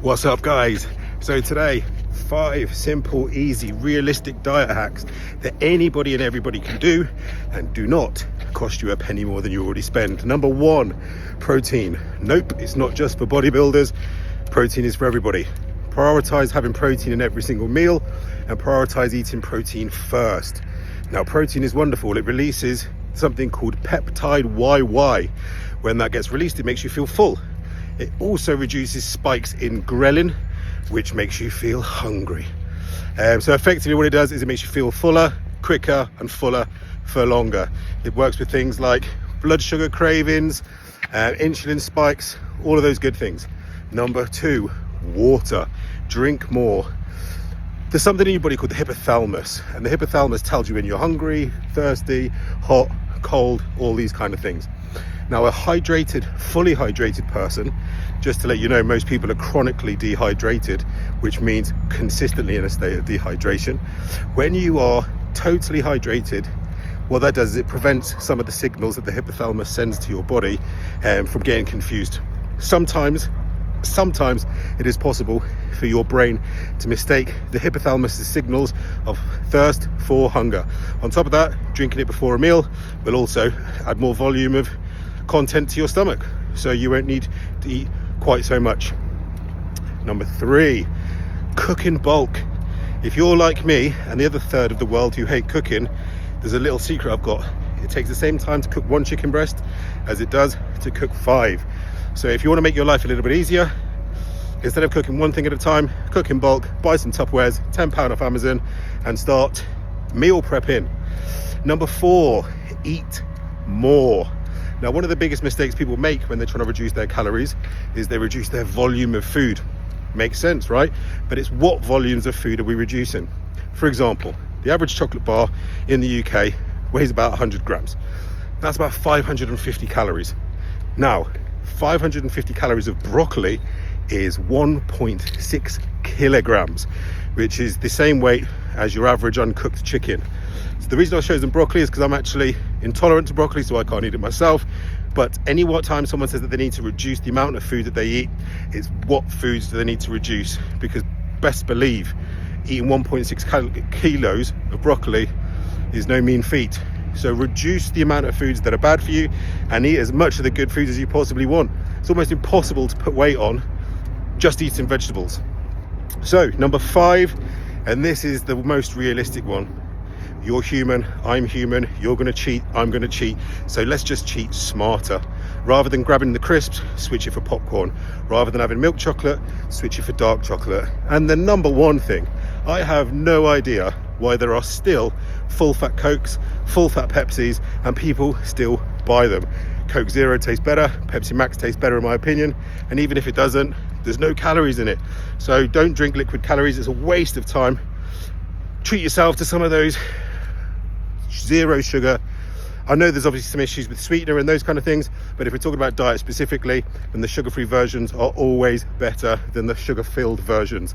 What's up, guys? So today, 5 simple, easy, realistic diet hacks that anybody and everybody can do and do not cost you a penny more than you already spend. Number 1, protein. Nope, it's not just for bodybuilders. Protein is for everybody. Prioritize having protein in every single meal and prioritize eating protein first. Now, protein is wonderful. It releases something called peptide YY. When that gets released, it makes you feel full. It also reduces spikes in ghrelin, which makes you feel hungry. So effectively what it does is it makes you feel fuller, quicker and fuller for longer. It works with things like blood sugar cravings, insulin spikes, all of those good things. Number 2, water. Drink more. There's something in your body called the hypothalamus, and the hypothalamus tells you when you're hungry, thirsty, hot, cold, all these kind of things. Now, a hydrated, fully hydrated person, just to let you know, most people are chronically dehydrated, which means consistently in a state of dehydration. When you are totally hydrated, what that does is it prevents some of the signals that the hypothalamus sends to your body from getting confused. Sometimes it is possible for your brain to mistake the hypothalamus' signals of thirst for hunger. On top of that, drinking it before a meal will also add more volume of content to your stomach, so you won't need to eat quite so much. Number 3, cook in bulk. If you're like me and the other third of the world who hate cooking, there's a little secret I've got. It takes the same time to cook 1 chicken breast as it does to cook 5. So if you want to make your life a little bit easier, instead of cooking one thing at a time, cook in bulk, buy some Tupperwares, £10 off Amazon, and start meal prepping. Number 4, eat more. Now, one of the biggest mistakes people make when they're trying to reduce their calories is they reduce their volume of food. Makes sense, right? But it's what volumes of food are we reducing? For example, the average chocolate bar in the UK weighs about 100 grams. That's about 550 calories. Now, 550 calories of broccoli is 1.6 kilograms, which is the same weight as your average uncooked chicken. So the reason I've chosen broccoli is because I'm actually intolerant to broccoli, so I can't eat it myself. But any time someone says that they need to reduce the amount of food that they eat, it's what foods do they need to reduce, because best believe eating 1.6 kilos of broccoli is no mean feat. So reduce the amount of foods that are bad for you and eat as much of the good foods as you possibly want. It's almost impossible to put weight on just eating vegetables. So number 5, and this is the most realistic one. You're human, I'm human, you're gonna cheat, I'm gonna cheat. So let's just cheat smarter. Rather than grabbing the crisps, switch it for popcorn. Rather than having milk chocolate, switch it for dark chocolate. And the number 1 thing, I have no idea why there are still full fat Cokes, full fat Pepsis, and people still buy them. Coke Zero tastes better, Pepsi Max tastes better in my opinion, and even if it doesn't, there's no calories in it. So don't drink liquid calories, it's a waste of time. Treat yourself to some of those zero sugar. I know there's obviously some issues with sweetener and those kind of things, but if we're talking about diet specifically, then the sugar-free versions are always better than the sugar-filled versions.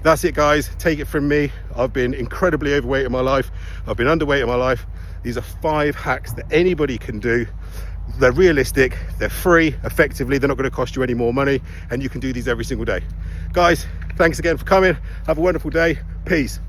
That's it, guys. Take it from me. I've been incredibly overweight in my life. I've been underweight in my life. These are 5 hacks that anybody can do. They're realistic, they're free, effectively, they're not going to cost you any more money, and you can do these every single day. Guys, thanks again for coming. Have a wonderful day. Peace.